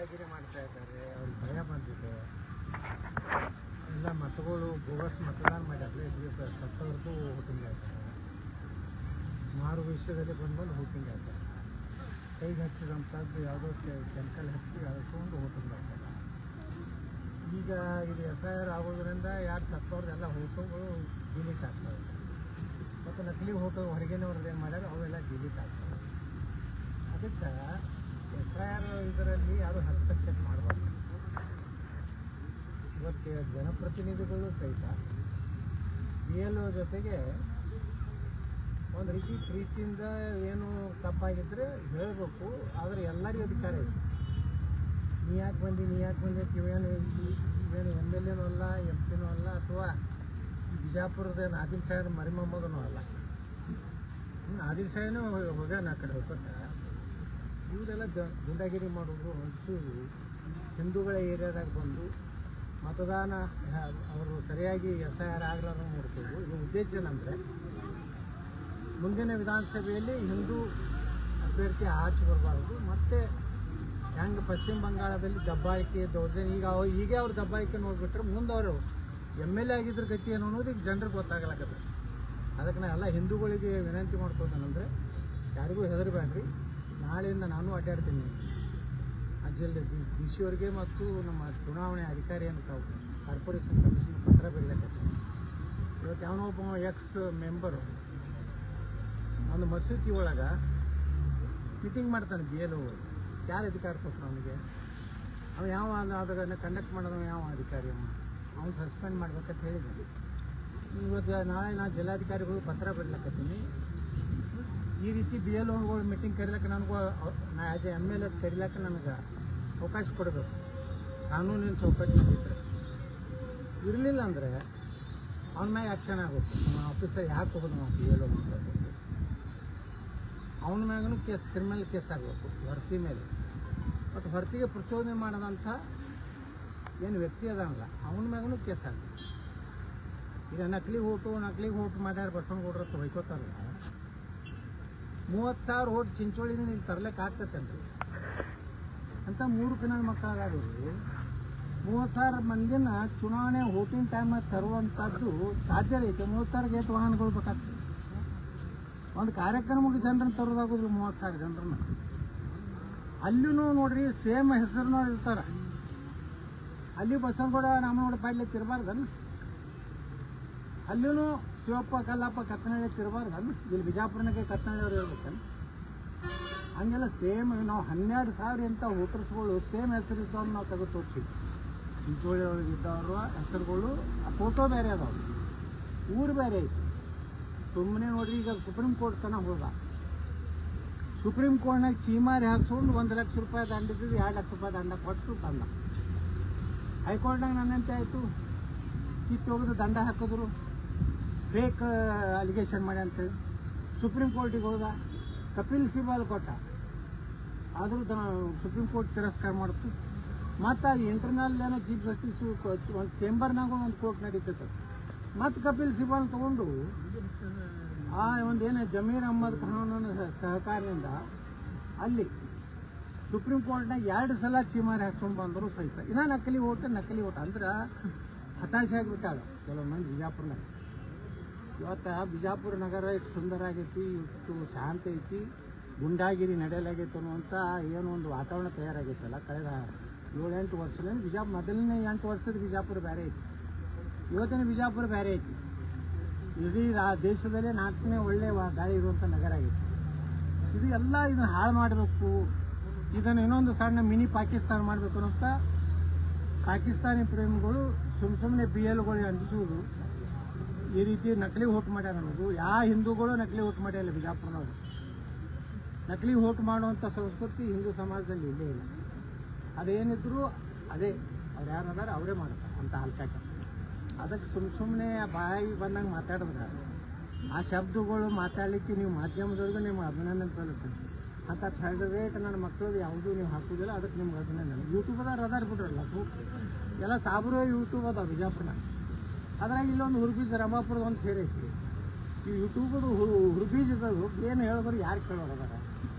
ಗುಂಡಾಗಿರಿ ಮಾಡ್ತಾ ಇದ್ದಾರೆ, ಅವ್ರಿಗೆ ಭಯ ಬಂದಿದೆ. ಎಲ್ಲ ಮತಗಳು ಬೋಗಸ್ ಮತದಾನ ಮಾಡ್ಯಾರಲ್ಲ, ದಿವಸ ಸತ್ತವರೆಗೂ ವೋಟಿಂಗ್ ಆಗ್ತಾರೆ. ಮಾರು ವಿಷಯದಲ್ಲಿ ಬಂದು ವೋಟಿಂಗ್ ಆಗ್ತಾರೆ. ಕೈಗೆ ಹಚ್ಚಿದಂಥದ್ದು ಯಾವುದೋ ಕೆಮಿಕಲ್ ಹಚ್ಚಿ ಅದಕ್ಕೊಂದು ವೋಟಿಂಗ್ ಆಗ್ತಾರೆ. ಈಗ ಇದು SIR ಆಗೋದ್ರಿಂದ ಯಾರು ಸತ್ತವ್ರದ್ದೆಲ್ಲ ವೋಟುಗಳು ಡಿಲೀಟ್ ಆಗ್ತವೆ. ಮತ್ತು ನಕಲಿ ವೋಟು ಹೊರಗಿನವ್ರದ್ದು ಏನು ಮಾಡ್ಯಾರ ಅವೆಲ್ಲ ಡಿಲೀಟ್ ಆಗ್ತವೆ. ಅದಕ್ಕೆ SIR ಇದರಲ್ಲಿ ಯಾರು ಹಸ್ತಕ್ಷೇಪ ಮಾಡಬಾರ್ದು. ಇವತ್ತು ಜನಪ್ರತಿನಿಧಿಗಳು ಸಹಿತ BLO ಜೊತೆಗೆ ಒಂದು ರೀತಿ ಪ್ರೀತಿಯಿಂದ ಏನು ತಪ್ಪಾಗಿದ್ದರೆ ಹೇಳಬೇಕು. ಆದರೆ ಎಲ್ಲರಿಗೂ ಅಧಿಕಾರ ಇದೆ. ನೀ ಯಾಕೆ ಬಂದು ಇವೇನು MLAನೂ ಅಲ್ಲ, MP ಅಲ್ಲ, ಅಥವಾ ಬಿಜಾಪುರದ ಆದಿಲ್ ಸಾಹೇಬ್ ಮರಿಮೊಮ್ಮಗನೂ ಅಲ್ಲ. ಆದಿಲ್ ಸಾಹೇಬನೂ ಹೋಗ್ಯಾನ ಆ ಕಡೆ ಹೋಗ್ಕೊಟ್ಟ. ಇವರೆಲ್ಲ ಗುಂಡಾಗಿರಿ ಮಾಡೋದು, ಒಂಚೂರು ಹಿಂದೂಗಳ ಏರಿಯಾದಾಗ ಬಂದು ಮತದಾನ ಅವರು ಸರಿಯಾಗಿ SIR ಆಗಲಾರ್ದು ನೋಡ್ತೀವಿ. ಇದು ಉದ್ದೇಶ ಏನಂದರೆ ಮುಂದಿನ ವಿಧಾನಸಭೆಯಲ್ಲಿ ಹಿಂದೂ ಅಭ್ಯರ್ಥಿ ಆಚೆ ಬರಬಾರ್ದು. ಮತ್ತು ಹೆಂಗೆ ಪಶ್ಚಿಮ ಬಂಗಾಳದಲ್ಲಿ ದಬ್ಬಾಳಿಕೆ ದೌರ್ಜನ್ಯ ಈಗ ಅವ್ರು ದಬ್ಬಾಳಿಕೆ ನೋಡಿಬಿಟ್ರೆ ಮುಂದೆ ಅವರು MLA ಆಗಿದ್ರ ಗತಿ ಏನು ಅನ್ನೋದು ಈಗ ಜನರಿಗೆ ಗೊತ್ತಾಗಲಾಗತ್ತೆ. ಅದಕ್ಕೆ ನಾ ಎಲ್ಲ ಹಿಂದೂಗಳಿಗೆ ವಿನಂತಿ ಮಾಡ್ಕೋತಾನಂದರೆ ಯಾರಿಗೂ ಹೆದರಬೇಡ್ರಿ. ನಾಳೆಯಿಂದ ನಾನು ಅಡ್ಡಾಡ್ತೀನಿ ಆ ಜಿಲ್ಲೆ DC ಅವರಿಗೆ ಮತ್ತು ನಮ್ಮ ಚುನಾವಣೆ ಅಧಿಕಾರಿ ಅಂತ ಕಾರ್ಪೊರೇಷನ್ ಕಮಿಷನ್ ಪತ್ರ ಬರೀಲಕತ್ತೀನಿ. ಇವತ್ತು ಯಾವನೊಬ್ಬ ಎಕ್ಸ್ ಮೆಂಬರು ಒಂದು ಮಸೂತಿ ಒಳಗೆ ಮೀಟಿಂಗ್ ಮಾಡ್ತಾನೆ. BLO ಯಾರು ಅಧಿಕಾರ ಕೊಟ್ಟರು ಅವನಿಗೆ? ಅವ ಯಾವ ಅದನ್ನು ಕಂಡಕ್ಟ್ ಮಾಡೋದು ಯಾವ ಅಧಿಕಾರಿ? ಅವನು ಸಸ್ಪೆಂಡ್ ಮಾಡ್ಬೇಕಂತ ಹೇಳಿದ್ದೀನಿ. ಇವತ್ತು ನಾಳೆ ನಾನು ಜಿಲ್ಲಾಧಿಕಾರಿಗಳು ಪತ್ರ ಬರೀಲಕತ್ತೀನಿ. ಈ ರೀತಿ BLOಗಳು ಮೀಟಿಂಗ್ ಕರೀಲಕ್ಕೆ ನನಗೂ ನಾ ಆ್ಯಸ್ ಎ MLA ಕರೀಲಕ್ಕೆ ನನಗೆ ಅವಕಾಶ ಕೊಡಬೇಕು. ಕಾನೂನಿನ ಚೌಕಟ್ಟು ಇದ್ದರೆ ಇರಲಿಲ್ಲ ಅಂದರೆ ಅವನ ಮ್ಯಾಗ ಆ್ಯಕ್ಷನ್ ಆಗುತ್ತೆ. ನಮ್ಮ ಆಫೀಸರ್ ಯಾಕೆ ಹೋಗೋದು ನಾವು BLO ಮಾಡಬೇಕು, ಅವನ ಮ್ಯಾಗೂ ಕೇಸ್, ಕ್ರಿಮಿನಲ್ ಕೇಸ್ ಆಗಬೇಕು ಹೊರತಿ ಮೇಲೆ. ಬಟ್ ಹೊರತಿಗೆ ಪ್ರಚೋದನೆ ಮಾಡೋದಂಥ ಏನು ವ್ಯಕ್ತಿ ಅದಾನಲ್ಲ ಅವನ ಮ್ಯಾಗೂ ಕೇಸ್ ಆಗಬೇಕು. ಈಗ ನಕಲಿ ಓಟು ಮಾಡ್ಯಾರ ಬಸವನಗೌಡರು ಅಂತ ಹೊಯ್ಕೋತಾರಲ್ಲ, 30,000 ಓಟ್ ಚಿಂಚೋಳಿನ ನೀವು ತರ್ಲಿಕ್ಕೆ ಆಗ್ತೈತೇನ್ರಿ? ಅಂತ 3 ನನ್ನ ಮಕ್ಕಳಾದವರು 30,000 ಮಂದಿನ ಚುನಾವಣೆ ವೋಟಿಂಗ್ ಟೈಮಾಗ ತರುವಂಥದ್ದು ಸಾಧ್ಯ ಐತೆ. 30,000 ಗೇಟ್ ವಾಹನಗಳು ಬೇಕಾಗ್ತದೆ. ಒಂದು ಕಾರ್ಯಕ್ರಮಕ್ಕೆ ಜನರನ್ನು ತರೋದಾಗೋದಿಲ್ಲ 30,000 ಜನರನ್ನ. ಅಲ್ಲಿನೂ ನೋಡ್ರಿ ಸೇಮ್ ಹೆಸರಿನವ್ರು ಇರ್ತಾರೆ. ಅಲ್ಲಿ ಬಸವನಗೌಡ ರಾಮನಗೌಡ ಪಾಡ್ಲೆ ತಿರ್ಬಾರ್ದನ್ನು, ಅಲ್ಲಿನೂ ಶಿವಪ್ಪ ಕಲ್ಲಪ್ಪ ಕತ್ತನಹಳ್ಳಿ ತಿರ್ಬಾರ್ದನ್ನು, ಇಲ್ಲಿ ಬಿಜಾಪುರನಾಗೆ ಕತ್ತನಹಳ್ಳಿ ಇರ್ಬೇಕನ್ನು. ಹಂಗೆಲ್ಲ ಸೇಮ್ ನಾವು 12,000 ಅಂತ ವೋಟರ್ಸ್ಗಳು ಸೇಮ್ ಹೆಸರಿದ್ದವ್ರು ನಾವು ತೆಗೆದು ತೋರಿಸಿದ್ವಿ. ಚಿಂಚೋಳಿ ಒಳಗಿದ್ದವ್ರ ಹೆಸರುಗಳು ಆ ಫೋಟೋ ಬೇರೆ ಅದಾವ, ಊರು ಬೇರೆ ಐತಿ. ಸುಮ್ಮನೆ ನೋಡ್ರಿ ಈಗ ಸುಪ್ರೀಂ ಕೋರ್ಟ್ ತನಕ ಹೋದ. ಸುಪ್ರೀಂ ಕೋರ್ಟ್ನಾಗ ಚೀಮಾರಿ ಹಾಕ್ಸ್ಕೊಂಡು 1 ಲಕ್ಷ ರೂಪಾಯಿ ದಂಡ ಇದ್ದಿದ್ದು 2 ಲಕ್ಷ ರೂಪಾಯಿ ದಂಡ ಕೊಟ್ಟು ತಂದ. ಹೈಕೋರ್ಟ್ನಾಗ ನನ್ನಂತೆ ಆಯಿತು, ಕಿತ್ತೋಗಿದ್ದು ದಂಡ ಹಾಕಿದ್ರು, ಫೇಕ್ ಅಲಿಗೇಷನ್ ಮಾಡಿ ಅಂತೇಳಿ ಸುಪ್ರೀಂ ಕೋರ್ಟಿಗೆ ಹೋದ. ಕಪಿಲ್ ಸಿಬಲ್ ಕೊಟ್ಟ, ಆದರೂ ಸುಪ್ರೀಂ ಕೋರ್ಟ್ ತಿರಸ್ಕಾರ ಮಾಡ್ತು. ಮತ್ತು ಅಲ್ಲಿ ಇಂಟರ್ನಲ್ ಏನೋ ಚೀಫ್ ಜಸ್ಟಿಸ್ ಒಂದು ಚೇಂಬರ್ನಾಗ ಒಂದು ಕೋರ್ಟ್ ನಡೀತೈತೆ. ಮತ್ತು ಕಪಿಲ್ ಸಿಬಲ್ ತೊಗೊಂಡು ಆ ಒಂದೇನು ಜಮೀರ್ ಅಹ್ಮದ್ ಖಾನ್ ಸಹಕಾರದಿಂದ ಅಲ್ಲಿ ಸುಪ್ರೀಂ ಕೋರ್ಟ್ನಾಗ 2 ಸಲ ಚೀಮಾರಿ ಹಾಕ್ಸ್ಕೊಂಡು ಬಂದರು ಸಹಿತ ಇನ್ನೂ ನಕಲಿ ಓಟ್ ಅಂದ್ರೆ ಹತಾಶೆ ಆಗಿಬಿಟ್ಟಾಳ ಕೆಲವು ಮಂದಿ ಬಿಜಾಪುರನಾಗ. ಇವತ್ತು ಬಿಜಾಪುರ ನಗರ ಇಷ್ಟು ಸುಂದರ ಆಗೈತಿ, ಇಷ್ಟು ಶಾಂತಿ ಐತಿ, ಗುಂಡಾಗಿರಿ ನಡೆಯಲಾಗೈತೆ ಅನ್ನುವಂಥ ಏನೋ ಒಂದು ವಾತಾವರಣ ತಯಾರಾಗೈತಲ್ಲ ಕಳೆದ 7-8 ವರ್ಷದಲ್ಲಿ. ಮೊದಲನೇ 8 ವರ್ಷದ ಬಿಜಾಪುರ ಬೇರೆ ಐತಿ, ಇವತ್ತಿನ ಬಿಜಾಪುರ ಬೇರೆ ಐತಿ. ಇಡೀ ದೇಶದಲ್ಲೇ 4ನೇ ಒಳ್ಳೆ ಗಾಳಿ ಇರುವಂಥ ನಗರ ಆಗೈತಿ. ಇದು ಎಲ್ಲ ಇದನ್ನು ಹಾಳು ಮಾಡಬೇಕು, ಇದನ್ನು ಇನ್ನೊಂದು ಸಣ್ಣ ಮಿನಿ ಪಾಕಿಸ್ತಾನ ಮಾಡಬೇಕು ಅನ್ನೋಂಥ ಪಾಕಿಸ್ತಾನಿ ಪ್ರೇಮಿಗಳು ಸುಮ್ಮನೆ BLOಗಳು ಅಂಟಿಸೋದು, ಈ ರೀತಿ ನಕಲಿ ಓಟ್ ಮಾಡ್ಯಾರ ಅನ್ನೋದು. ಯಾವ ಹಿಂದೂಗಳು ನಕಲಿ ಓಟ್ ಮಾಡ್ಯಾರ ಬಿಜಾಪುರನವರು. ನಕಲಿ ಓಟ್ ಮಾಡುವಂಥ ಸಂಸ್ಕೃತಿ ಹಿಂದೂ ಸಮಾಜದಲ್ಲಿ ಇಲ್ಲೇ ಇಲ್ಲ. ಅದೇನಿದ್ರು ಅದೇ ಅವ್ರು ಯಾರದಾರ ಅವರೇ ಮಾಡ್ತಾರೆ ಅಂತ ಹಲ್ಕಾಟ. ಅದಕ್ಕೆ ಸುಮ್ಮನೆ ಬಾಯಿಗೆ ಬಂದಂಗೆ ಮಾತಾಡಿದ್ರೆ ಆ ಶಬ್ದಗಳು ಮಾತಾಡಲಿಕ್ಕೆ ನೀವು ಮಾಧ್ಯಮದವ್ರಿಗೂ ನಿಮ್ಗೆ ಅಭಿನಂದನೆ ಸಲ್ಲಿಸ್ತೀನಿ. ಅಂತ ಥರ್ಡ್ ರೇಟ್ ನನ್ನ ಮಕ್ಕಳದು ಯಾವುದೂ ನೀವು ಹಾಕೋದಿಲ್ಲ, ಅದಕ್ಕೆ ನಿಮ್ಗೆ ಅಭಿನಂದನೆ. ಯೂಟ್ಯೂಬ್ದಾಗ ಅದಾರ ಬಿಡ್ರಲ್ಲ ಎಲ್ಲ ಸಾಬ್ರು ಯೂಟ್ಯೂಬ್ ಅದಾವ ಬಿಜಾಪುರ. ಅದ್ರಾಗ ಇಲ್ಲೊಂದು ಹುರ್ಬೀಜ್ ರಂಭಾಪುರದ ಒಂದು ಸೇರಿ ಐತಿ. ಈ ಯೂಟ್ಯೂಬದು ಹುರ್ಬೀಜ್ ಇದ್ದದು ಏನು ಹೇಳಿದ್ರು ಯಾರು ಕೇಳೋರು ಅದಾರ?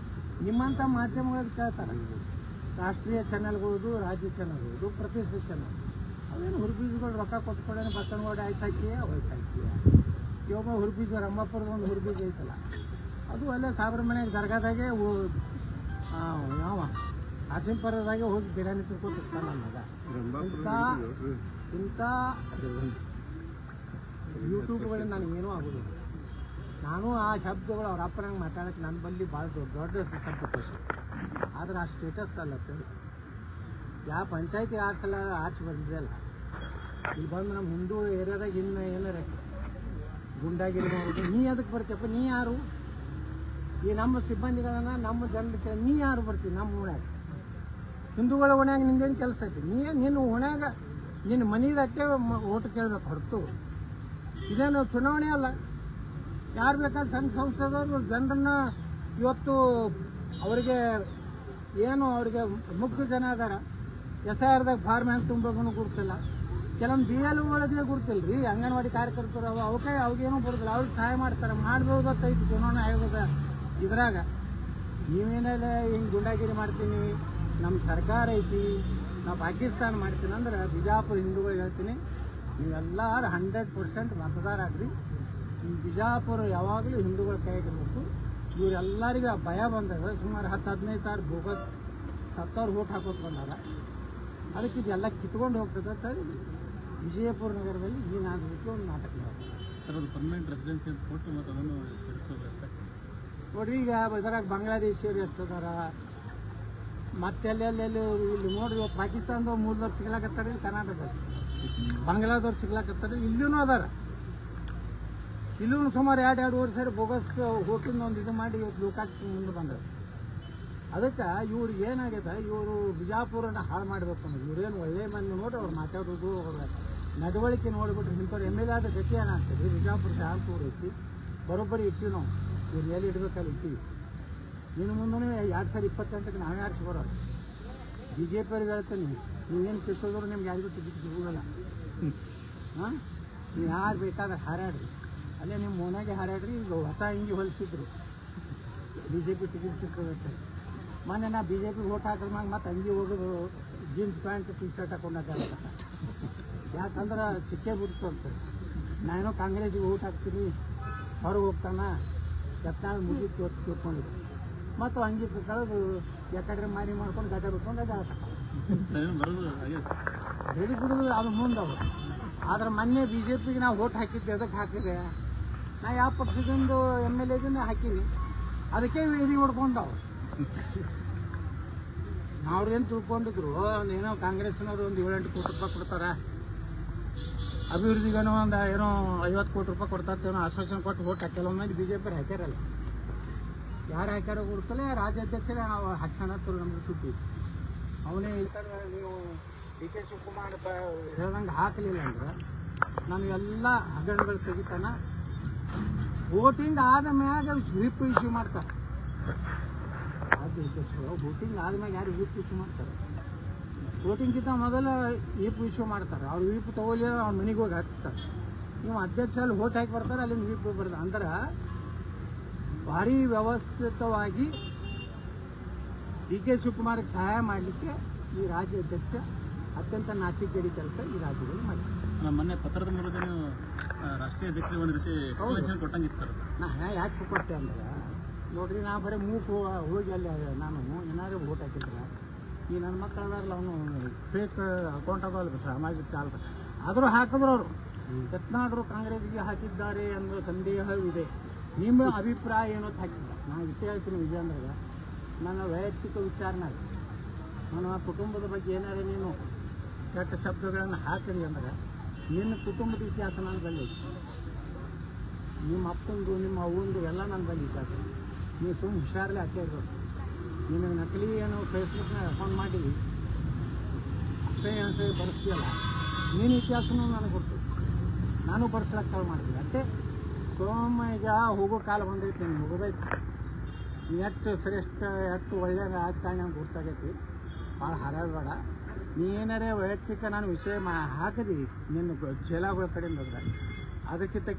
ನಿಮ್ಮಂಥ ಮಾಧ್ಯಮಗಳಿಗೆ ಕೇಳ್ತಾರೆ. ರಾಷ್ಟ್ರೀಯ ಚಾನಲ್ಗಳದು, ರಾಜ್ಯ ಚಾನಲ್ಗಳದು, ಪ್ರತಿಷ್ಠಿತ ಚಾನಲ್ ಅವೇನು ಹುರುಬೀಜಗಳು ರೊಕ್ಕ ಕೊಟ್ಕೊಳ್ಳೇನು ಬಸವನಗೌಡ ಆಯ್ಸಾಕಿಯ ವಯಸ್ಸಾಕಿಯ ಇವಾಗ ಹುರುಬೀಜ ರಂಭಾಪುರದ ಒಂದು ಹುರುಬೀಜ ಐತಲ್ಲ ಅದು ಅಲ್ಲೇ ಸಾಬ್ರ ಮನೆಗೆ ದರ್ಗಾದಾಗೆ ಯಾವ ಕಾಸಿಂಪುರದಾಗೆ ಹೋಗಿ ಬಿರಿಯಾನಿ ತಿಳ್ಕೊತಿರ್ತಾನೆ ನನ್ನ ಮಗ. ಇಂಥ ಯೂಟ್ಯೂಬ್ಗಳಿಂದ ನನಗೇನೂ ಆಗೋದಿಲ್ಲ. ನಾನು ಆ ಶಬ್ದಗಳು ಅವ್ರ ಅಪ್ಪನಂಗೆ ಮಾತಾಡೋಕ್ಕೆ ನನ್ನ ಬಲ್ಲಿ ಭಾಳ ದೊಡ್ಡ ಶಬ್ದಕೋಶ. ಆದ್ರೆ ಆ ಸ್ಟೇಟಸ್ ಅಲ್ಲತ್ತೇಳಿ ಯಾವ ಪಂಚಾಯತಿ ಆರ್ಸಲ್ಲ ಆರ್ಸಿ ಬಂದಿದೆ ಅಲ್ಲ, ಇಲ್ಲಿ ಬಂದು ನಮ್ಮ ಹಿಂದೂ ಏರಿಯಾದಾಗ ಇನ್ನು ಏನಾರ ಗುಂಡಾಗಿರಿ ಮಾಡೋದು. ನೀ ಅದಕ್ಕೆ ಬರ್ತೀಯಪ್ಪ, ನೀ ಯಾರು? ಈ ನಮ್ಮ ಸಿಬ್ಬಂದಿಗಳನ್ನ ನಮ್ಮ ಜನರಿಗೆ ನೀ ಯಾರು ಬರ್ತೀವಿ ನಮ್ಮ ಓಣ್ಯಾಗ? ಹಿಂದೂಗಳ ಓಣ್ಯಾಗ ನಿಂದೇನು ಕೆಲಸ ಐತಿ? ನಿನ್ನ ಓಣ್ಯಾಗ ನಿನ್ನ ಮನೆದಟ್ಟೆ ಓಟ್ ಕೇಳ್ಬೇಕು ಹೊರತು ಇದೇನು ಚುನಾವಣೆ ಅಲ್ಲ. ಯಾರು ಬೇಕಾದ್ರೆ ಸಂಘ ಸಂಸ್ಥೆದವರು ಜನರನ್ನ ಇವತ್ತು ಅವರಿಗೆ ಏನು ಅವ್ರಿಗೆ ಮುಗ್ಧ ಜನ ಅದಾರ, SIRದಾಗ ಫಾರ್ಮ್ ಹೆಂಗೆ ತುಂಬೋದನ್ನು ಗುರ್ತಿಲ್ಲ, ಕೆಲವೊಂದು BL ಒಳಗೆ ಗುರ್ತಿಲ್ಲ ರೀ. ಅಂಗನವಾಡಿ ಕಾರ್ಯಕರ್ತರು ಅವಾಗೇನೂ ಬರೋದಿಲ್ಲ, ಅವ್ರಿಗೆ ಸಹಾಯ ಮಾಡ್ತಾರೆ. ಮಾಡ್ಬೋದತ್ತೈತಿ ಚುನಾವಣೆ ಆಯೋಗದ ಇದ್ರಾಗ. ನೀವೇನೆಲ್ಲ ಹಿಂಗೆ ಗುಂಡಾಗಿರಿ ಮಾಡ್ತೀನಿ, ನಮ್ಮ ಸರ್ಕಾರ ಐತಿ, ನಾವು ಪಾಕಿಸ್ತಾನ ಮಾಡ್ತೀನಿ ಅಂದ್ರೆ ಬಿಜಾಪುರ ಹಿಂದೂಗಳು ಹೇಳ್ತೀನಿ, ನೀವೆಲ್ಲರೂ 100% ಮತದಾರ ಆಗ್ರಿ. ಈ ಬಿಜಾಪುರ ಯಾವಾಗಲೂ ಹಿಂದೂಗಳ ಕೈಯಾಗಿರ್ಬೇಕು. ಇವರೆಲ್ಲರಿಗೂ ಭಯ ಬಂದಾಗ ಸುಮಾರು 10-15 ಸಾವಿರ ಬೋಗಸ್ ಸತ್ತವ್ರು ಓಟ್ ಹಾಕೋದು ಬಂದಾಗ ಅದಕ್ಕೆ ಇದೆಲ್ಲ ಕಿತ್ಕೊಂಡು ಹೋಗ್ತದೆ ಅಂತ ಹೇಳಿ ವಿಜಯಪುರ ನಗರದಲ್ಲಿ ಈ ನಾಟಕಕ್ಕೆ ಒಂದು ನಾಟಕ ಸರ್. ಅದು ಪರ್ಮನೆಂಟ್ ರೆಸಿಡೆನ್ಸಿ ಅಂತ ಕೊಟ್ಟು ಮತ್ತು ಅದನ್ನು ನೋಡ್ರಿ. ಈಗ ಇದರಾಗ ಬಾಂಗ್ಲಾದೇಶಿಯರು ಎಷ್ಟದಾರ, ಮತ್ತೆಲ್ಲೆಲ್ಲಿ ಇಲ್ಲಿ ನೋಡ್ರಿ, ಇವತ್ತು ಪಾಕಿಸ್ತಾನದವ್ರು 3 ವರ್ಷ ಸಿಗ್ಲಾಕತ್ತಾರೆ, ಇಲ್ಲಿ ಕರ್ನಾಟಕದಲ್ಲಿ ಬಾಂಗ್ಲಾದವ್ರು ಸಿಗ್ಲಾಕತ್ತಾರೆ, ಇಲ್ಲೂ ಅದಾರ. ಇಲ್ಲೂ ಸುಮಾರು 2 ವರ್ಷ ಬೋಗಸ್ ಹೋಟಿಂದ ಒಂದು ಇದು ಮಾಡಿ ಇವತ್ತು ಲೋಕಾಯುಕ್ತ ಮುಂದೆ ಬಂದರು. ಅದಕ್ಕೆ ಇವ್ರಿಗೆ ಏನಾಗಿದೆ, ಇವರು ಬಿಜಾಪುರನ ಹಾಳು ಮಾಡಬೇಕು ಅನ್ನೋದು. ಇವ್ರೇನು ಒಳ್ಳೆ ಮಂದಿ ನೋಡ್ರಿ, ಅವ್ರು ಮಾತಾಡೋದು ಅವ್ರ ನಡವಳಿಕೆ ನೋಡಿಬಿಟ್ರೆ ಇಂಥವ್ರು MLA ಆದ ಗತಿ ಏನಾಗ್ತದೆ. ಬಿಜಾಪುರ ಶಾಂತೂರು ಐತಿ, ಬರೋಬ್ಬರಿ ಇಟ್ಟಿವಿ ನಾವು. ಇವ್ರು ಎಲ್ಲಿ ಇಡ್ಬೇಕಲ್ಲಿ ಇಟ್ಟಿವಿ. ಇನ್ನು ಮುಂದೆ 2028ಕ್ಕೆ ನಾವೇ ಆರಿಸಿ ಬರೋದು. BJP ಅವ್ರಿಗೆ ಹೇಳ್ತೀನಿ, ನೀವೇನು ಕಿಸೋದ್ರು ನಿಮ್ಗೆ ಯಾರಿಗೂ ಟಿಕೆಟ್ ಸಿಗೋಲ್ಲ. ಹಾಂ, ನೀವು ಯಾರು ಬೇಕಾದ್ರೆ ಹಾರಾಡ್ರಿ, ಅಲ್ಲೇ ನಿಮ್ಮ ಮೋನಾಗೆ ಹಾರಾಡ್ರಿ. ಈಗ ಹೊಸ ಹಿಂಗೆ ಹೊಲಿಸಿದ್ರು BJP ಟಿಕೆಟ್ ಸಿಕ್ಕೋದಕ್ಕೆ. ಮೊನ್ನೆ ನಾ BJP ಓಟ್ ಹಾಕಿದ್ಮ್ಯಾಗ ಮತ್ತೆ ಅಂಗಿ ಹೋಗೋದು ಜೀನ್ಸ್ ಪ್ಯಾಂಟ್ T-ಶರ್ಟ್ ಹಾಕೊಂಡಾಗ. ಯಾಕಂದ್ರೆ ಚಿಕ್ಕೆ ಬಿಡ್ತು ಅಂತ. ನಾನೇನೋ ಕಾಂಗ್ರೆಸ್ಸಿಗೆ ಓಟ್ ಹಾಕ್ತೀನಿ, ಹೊರಗೆ ಹೋಗ್ತಾನ ಯತ್ನಾಳ್ ಮುಗಿದು ತಿಳ್ಕೊಂಡಿದ್ದೆ. ಮತ್ತು ಅಂಗಿ ಕಳೆದು ಯಾಕಂದ್ರೆ ಮಾರಿ ಮಾಡ್ಕೊಂಡು ಗಡ್ಡ ಬಿಟ್ಕೊಂಡು ಅಡ್ಡ ಹೇಳಿ ಬಿಡೋದು ಅದು ಮುಂದವು. ಆದ್ರೆ ಮೊನ್ನೆ BJPಗೆ ನಾವು ಓಟ್ ಹಾಕಿದ್ದೆ. ಅದಕ್ಕೆ ಹಾಕಿದೆ, ನಾ ಯಾವ ಪಕ್ಷದಿಂದ MLA ಇದನ್ನ ಹಾಕೀನಿ, ಅದಕ್ಕೆ ವೇದಿ ಹೊಡ್ಕೊಂಡವು. ಅವ್ರೇನು ತಿಳ್ಕೊಂಡಿದ್ರು, ಏನೋ ಕಾಂಗ್ರೆಸ್ನವ್ರು ಒಂದು 7-8 ಕೋಟಿ ರೂಪಾಯಿ ಕೊಡ್ತಾರೆ, ಅಭಿವೃದ್ಧಿಗೇನೋ ಒಂದು ಏನೋ 50 ಕೋಟಿ ರೂಪಾಯಿ ಕೊಡ್ತಾರೇನೋ ಆಶ್ವಾಸನೆ ಕೊಟ್ಟು ಓಟ್ ಹಾಕ್ಯಲ್ಲ. ಮಂದಿ BJP ಹಾಕ್ಯಾರಲ್ಲ, ಯಾರು ಹಾಕ್ಯಾರ ಕೊಡ್ತಲೇ ರಾಜ್ಯಾಧ್ಯಕ್ಷರೇ ನಾವು ಹಾಕ್ಸೋಣತ್ತರು. ನಮ್ಗೆ ಸುದ್ದಿ ಅವನೇ ಹೇಳ್ತಾರೆ, ನೀವು DK ಶಿವಕುಮಾರ್ ಹೇಳ್ದಂಗೆ ಹಾಕಲಿಲ್ಲ ಅಂದ್ರೆ ನಾನು ಎಲ್ಲ ಹಗರಣಗಳು ತೆಗಿತಾನ. ವೋಟಿಂಗ್ ಆದ ಮ್ಯಾಗ ವಿಪ್ ಇಶ್ಯೂ ಮಾಡ್ತಾರೆ. ರಾಜ್ಯಾಧ್ಯಕ್ಷರು ವೋಟಿಂಗ್ ಆದ್ಮ್ಯಾಗ ಯಾರು ವಿಪ್ ಇಶ್ಯೂ ಮಾಡ್ತಾರೆ? ವೋಟಿಂಗ್ಗಿಂತ ಮೊದಲ ವಿಪ್ ಇಶ್ಯೂ ಮಾಡ್ತಾರೆ. ಅವ್ರು ವಿಪ್ ತಗೊಳ್ಳಿ ಅವ್ರ ಮನೆಗೆ ಹೋಗಿ ಹಾಕ್ತಾರೆ. ನೀವು ಅಧ್ಯಕ್ಷ ಅಲ್ಲಿ ಓಟ್ ಹಾಕಿ ಬರ್ತಾರೆ, ಅಲ್ಲಿಂದ ವಿಪ್ ಬರ್ತಾರೆ. ಅಂದ್ರೆ ಭಾರಿ ವ್ಯವಸ್ಥಿತವಾಗಿ DK ಶಿವಕುಮಾರ್ಗೆ ಸಹಾಯ ಮಾಡಲಿಕ್ಕೆ ಈ ರಾಜ್ಯಾಧ್ಯಕ್ಷ ಅತ್ಯಂತ ನಾಚಿಕೆಗೇಡಿ ಕೆಲಸ ಈ ರಾಜ್ಯದಲ್ಲಿ ಮಾಡಿ. ಮೊನ್ನೆ ಪತ್ರದ ಮೂಲಕ ನೀವು ರಾಷ್ಟ್ರೀಯ ಅಧ್ಯಕ್ಷರಿಗೆ ಒಂದು ರೀತಿ ಎಕ್ಸ್ಪ್ಲನೇಷನ್ ಕೊಟ್ಟಂಗಿತ್ತು ಸರ್. ನಾ ಯಾಕೆ ಕೊಟ್ಟೆ ಅಂದ್ರೆ ನೋಡ್ರಿ, ನಾ ಬರೀ ಮೂಕು ಹೋಗಿ ಅಲ್ಲಿ ನಾನು ಏನಾದ್ರು ಓಟ್ ಹಾಕಿದ್ರೆ ಈ ನನ್ನ ಮಕ್ಕಳದಾರಲ್ಲ ಅವನು ಫೇಕ್ ಅಕೌಂಟ್ ಅದಲ್ಲ ಸಾಮಾಜಿಕ ಜಾಲ, ಆದರೂ ಹಾಕಿದ್ರು ಅವರು. ಯತ್ನಾಳರು ಕಾಂಗ್ರೆಸ್ಗೆ ಹಾಕಿದ್ದಾರೆ ಅನ್ನೋ ಸಂದೇಹವಿದೆ. ನಿಮ್ಮ ಅಭಿಪ್ರಾಯ ಏನೋ ಹಾಕಿಲ್ಲ. ನಾನು ಇಷ್ಟೇ ಹೇಳ್ತೀನಿ ವಿಜಯೇಂದ್ರಗ, ನನ್ನ ವೈಯಕ್ತಿಕ ವಿಚಾರನಾಗ ನನ್ನ ಕುಟುಂಬದ ಬಗ್ಗೆ ಏನಾದ್ರು ನೀನು ಕೆಟ್ಟ ಶಬ್ದಗಳನ್ನು ಹಾಕಿರಿ ಅಂದ್ರೆ ನಿನ್ನ ಕುಟುಂಬದ ಇತಿಹಾಸ ನಾನು ಬಲ್ಲಿ, ನಿಮ್ಮ ಅಪ್ಪಂದು ನಿಮ್ಮ ಅವ್ವಂದು ಎಲ್ಲ ನನ್ನ ಬಲ್ಲಿ ಇತಿಹಾಸ. ನೀವು ಸುಮ್ಮನೆ ಹುಷಾರಲ್ಲೇ ಹಾಕೇ ಇರೋದು. ನೀನು ನಕಲಿ ಏನು ಫೇಸ್ಬುಕ್ನಾಗ ಅಕೌಂಟ್ ಮಾಡಿ ಅಸಹ್ಯ ಬರೆಸ್ತೀಯಲ್ಲ, ನೀನು ಇತಿಹಾಸನೂ ನನಗೆ ಗೊತ್ತು. ನಾನು ಬರ್ಸ್ಲಕ್ಕೆ ಕಾಲ್ ಮಾಡ್ತೀನಿ ಅಷ್ಟೇ. ಈಗ ಹೋಗೋ ಕಾಲ ಬಂದೈತಿ, ನೀನು ಮುಗಿದೈತಿ. ಎಷ್ಟು ಶ್ರೇಷ್ಠ ಎಷ್ಟು ಒಳ್ಳೆಯ ರಾಜಕಾರಣ ಗೊತ್ತಾಗೈತಿ. ಭಾಳ ಹಾರಾಡಬೇಡ. ನೀ ಏನಾರೇ ವೈಯಕ್ತಿಕ ನಾನು ವಿಷಯ ಹಾಕಿದೀವಿ ನಿನ್ನ ಚೇಲಾಗಳ ಕಡೆಯಿಂದ ಅದಕ್ಕಿಂತ